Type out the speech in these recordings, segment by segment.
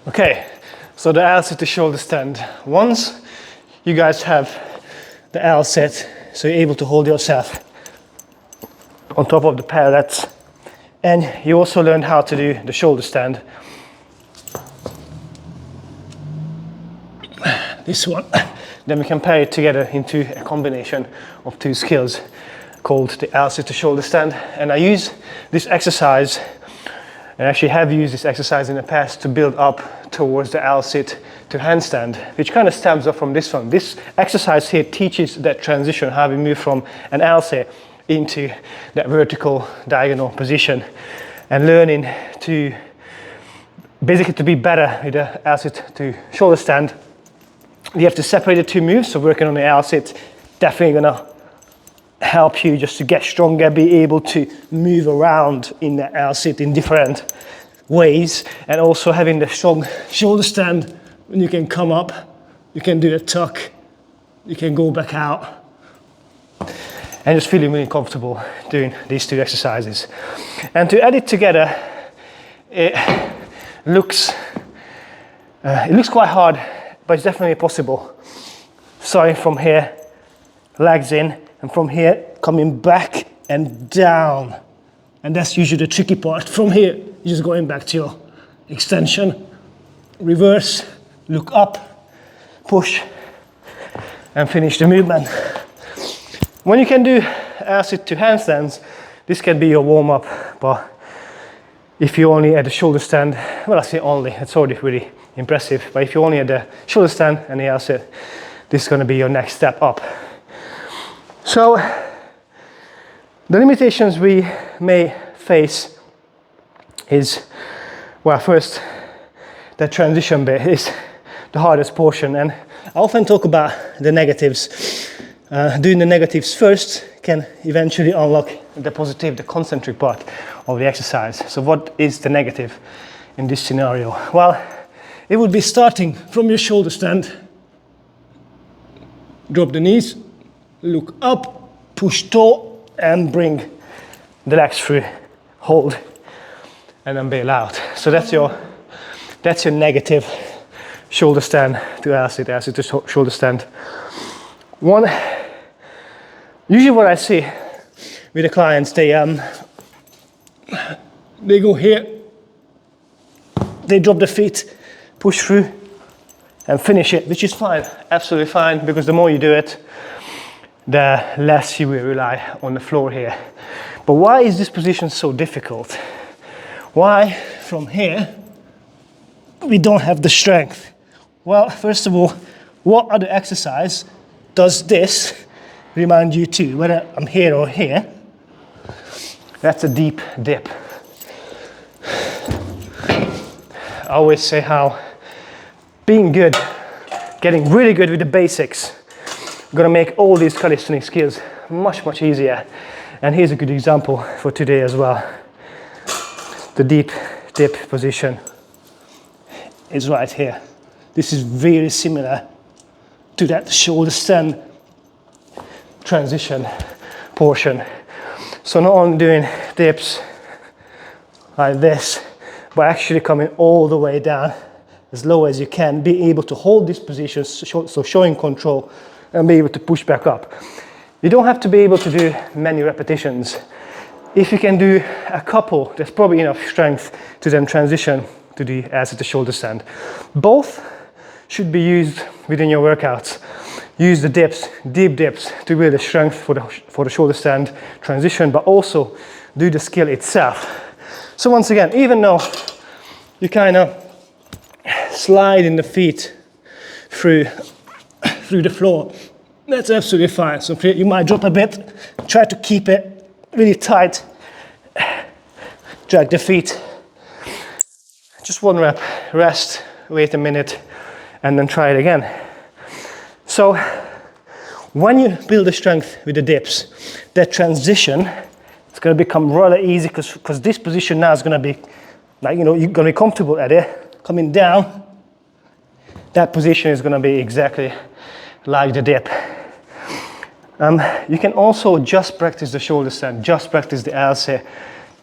Okay, so the L sit to shoulder stand. Once you guys have the L sit, so you're able to hold yourself on top of the pallets, and you also learn how to do the shoulder stand. This one. Then we can pair it together into a combination of two skills called the L sit to shoulder stand. And I use this exercise, and actually have used this exercise in the past to build up towards the L sit to handstand, which kind of stems up from this one. This exercise here teaches that transition, how we move from an L sit into that vertical diagonal position, and learning to basically to be better with the L sit to shoulder stand. You have to separate the two moves, so working on the L sit definitely gonna help you just to get stronger, be able to move around in the L sit in different ways, and also having the strong shoulder stand when you can come up, you can do the tuck, you can go back out, and just feeling really comfortable doing these two exercises. And to add it together, it looks quite hard, but it's definitely possible. Starting from here, legs in, and from here, coming back and down. And that's usually the tricky part. From here, you're just going back to your extension, reverse, look up, push, and finish the movement. When you can do L sit to handstands, this can be your warm-up, but if you only at the shoulder stand, well, I say only, it's already really impressive, but if you only at the shoulder stand and the L sit, this is going to be your next step up. So the limitations we may face is, well, first, the transition bit is the hardest portion, and I often talk about the negatives. Doing the negatives first can eventually unlock the positive, the concentric part of the exercise. So what is the negative in this scenario? Well, it would be starting from your shoulder stand, drop the knees, look up, push toe, and bring the legs through, hold, and then bail out. So that's your negative shoulder stand to L sit to shoulder stand. Usually what I see with the clients, they go here, they drop the feet, push through, and finish it, which is fine, absolutely fine, because the more you do it, the less you will rely on the floor here. But why is this position so difficult? Why from here we don't have the strength? Well, first of all, what other exercise does this remind you to, whether I'm here or here? That's a deep dip. I always say how being good, getting really good with the basics, gonna make all these calisthenics skills much, much easier. And here's a good example for today as well. The deep dip position is right here. This is very similar to that shoulder stand transition portion. So not only doing dips like this, but actually coming all the way down as low as you can, be able to hold this position, so showing control, and be able to push back up. You don't have to be able to do many repetitions. If you can do a couple, there's probably enough strength to then transition to the L sit to shoulder stand. Both should be used within your workouts. Use the dips, deep dips, to build the strength for the shoulder stand transition, but also do the skill itself. So once again, even though you kind of slide in the feet through the floor, that's absolutely fine. So you might drop a bit, try to keep it really tight, drag the feet, just one rep, rest, wait a minute, and then try it again. So when you build the strength with the dips, that transition, it's going to become rather easy, because this position now is going to be like, you're going to be comfortable at it. Coming down, that position is going to be exactly like the dip. You can also just practice the shoulder stand, just practice the L sit.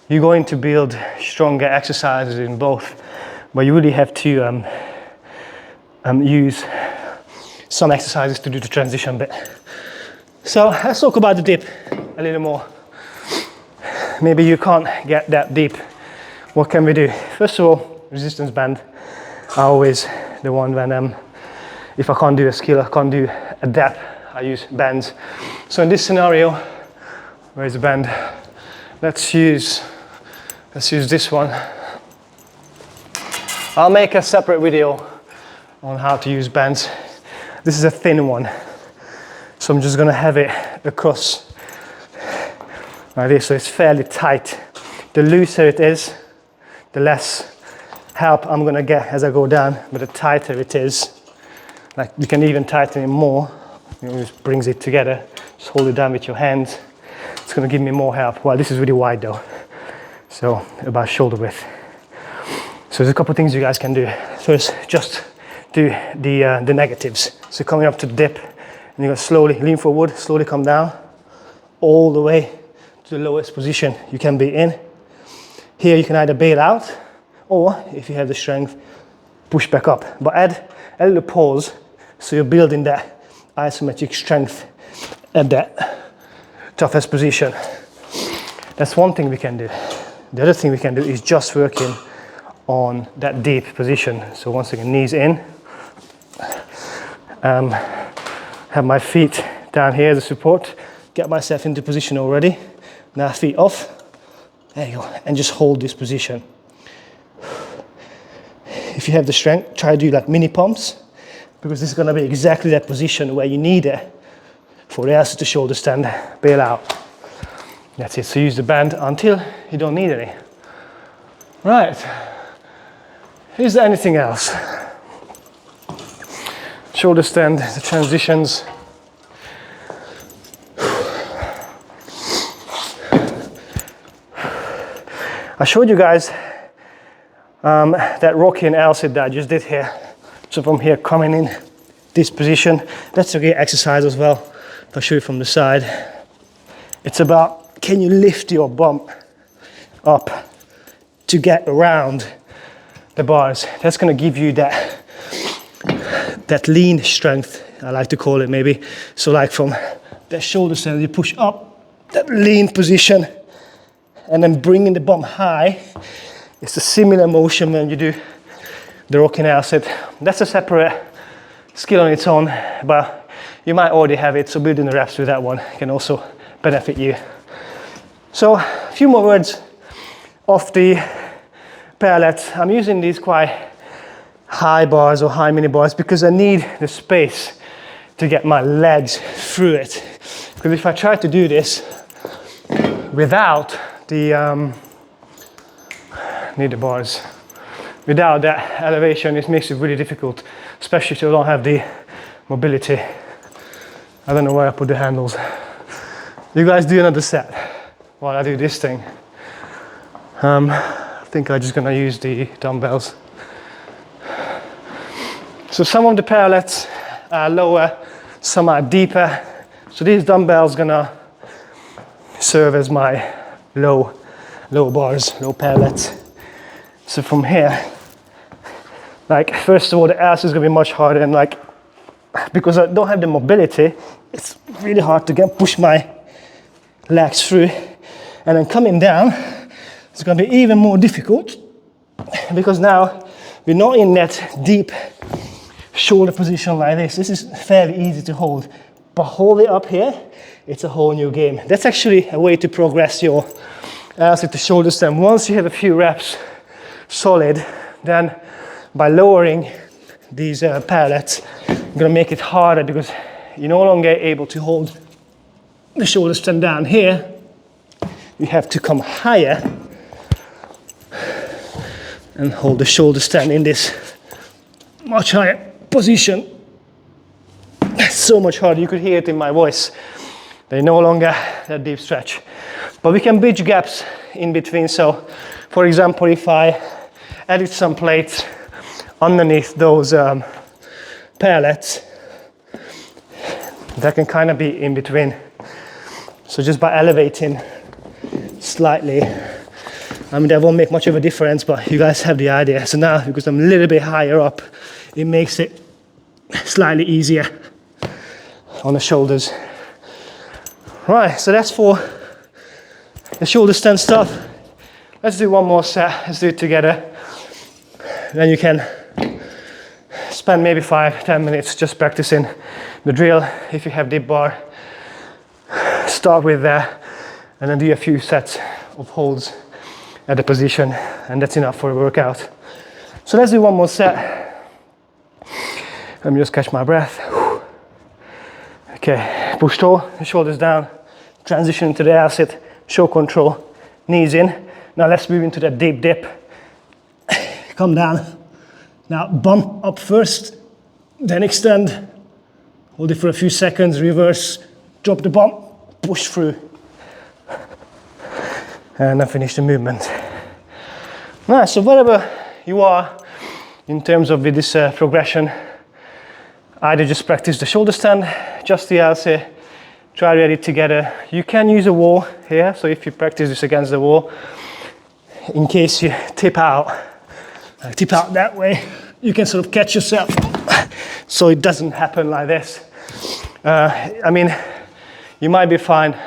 You're going to build stronger exercises in both. but you really have to use some exercises to do the transition bit. So let's talk about the dip a little more. Maybe you can't get that deep. What can we do? First of all, resistance band are always the one when if I can't do a skill, I can't do a depth, I use bands. So in this scenario, where's the band? Let's use this one. I'll make a separate video on how to use bands. This is a thin one, so I'm just gonna have it across like this, so it's fairly tight. The looser it is, the less help I'm gonna get as I go down, but the tighter it is, like you can even tighten it more. It just brings it together. Just hold it down with your hands. It's gonna give me more help. Well, this is really wide though, so about shoulder width. So there's a couple of things you guys can do. First, just do the negatives. So coming up to the dip, and you're gonna slowly lean forward, slowly come down, all the way to the lowest position you can be in. Here you can either bail out, or if you have the strength, push back up. But add a little pause, so you're building that isometric strength at that toughest position. That's one thing we can do. The other thing we can do is just working on that deep position. So once again, knees in. Have my feet down here as a support. Get myself into position already. Now feet off. There you go. And just hold this position. If you have the strength, try to do like mini pumps, because this is going to be exactly that position where you need it for the elbow to shoulder stand, bail out. That's it. So use the band until you don't need any. Right. Is there anything else? Shoulder stand, the transitions. I showed you guys that Rocky and L-sit that I just did here. So from here, coming in this position, that's a great exercise as well. If I show you from the side, it's about, can you lift your bum up to get around the bars? That's gonna give you that lean strength, I like to call it maybe. So like from that shoulder stand, you push up, that lean position, and then bringing the bum high. It's a similar motion when you do the rocking L-sit. That's a separate skill on its own, but you might already have it, so building the reps with that one can also benefit you. So a few more words of the parallettes. I'm using these quite high bars or high mini bars because I need the space to get my legs through it. Because if I try to do this without the need the bars, without that elevation, it makes it really difficult, especially if you don't have the mobility. I don't know where I put the handles. You guys do another set while I do this thing. I think I'm just gonna use the dumbbells. So some of the parallettes are lower, some are deeper. So these dumbbells gonna serve as my low bars, low parallettes. So from here, like first of all, the ass is gonna be much harder, and like because I don't have the mobility, it's really hard to push my legs through. And then coming down, it's gonna be even more difficult because now we're not in that deep shoulder position like this. This is fairly easy to hold, but hold it up here, it's a whole new game. That's actually a way to progress your elbow to shoulder stand. Once you have a few reps solid, then by lowering these parallettes, you're gonna make it harder because you're no longer able to hold the shoulder stand down here. You have to come higher and hold the shoulder stand in this much higher position. So much harder. You could hear it in my voice. They're no longer that deep stretch. But we can bridge gaps in between. So, for example, if I added some plates underneath those parallettes, that can kind of be in between. So just by elevating slightly, I mean, that won't make much of a difference, but you guys have the idea. So now, because I'm a little bit higher up, it makes it slightly easier on the shoulders. Right, so that's for the shoulder stand stuff. Let's do one more set. Let's do it together. Then you can spend maybe 5-10 minutes just practicing the drill. If you have dip bar, start with that and then do a few sets of holds at the position, and that's enough for a workout. So let's do one more set. Let me just catch my breath. Okay, push tall, shoulders down, transition into the L sit, show control, knees in. Now let's move into that deep dip. Come down. Now bump up first, then extend. Hold it for a few seconds, reverse, drop the bump, push through. And then finish the movement. Nice, so wherever you are in terms of with this progression, either just practice the shoulder stand, just the LC, try ready together. You can use a wall here, so if you practice this against the wall, in case you tip out that way, you can sort of catch yourself so it doesn't happen like this. I mean, you might be fine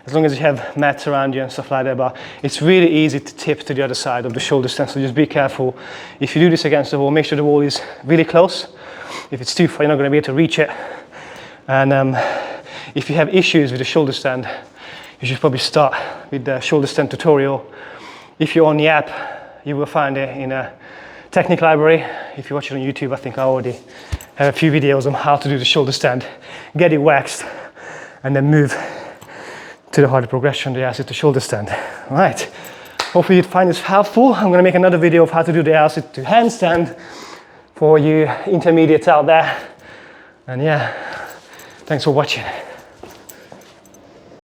as long as you have mats around you and stuff like that, but it's really easy to tip to the other side of the shoulder stand, so just be careful. If you do this against the wall, make sure the wall is really close. If it's too far, you're not going to be able to reach it. And if you have issues with the shoulder stand, you should probably start with the shoulder stand tutorial. If you're on the app, you will find it in a technique library. If you watch it on YouTube, I think I already have a few videos on how to do the shoulder stand, get it waxed, and then move to the harder progression, the L-sit to shoulder stand. All right, hopefully you find this helpful. I'm gonna make another video of how to do the L-sit to handstand for you intermediates out there. And yeah, thanks for watching.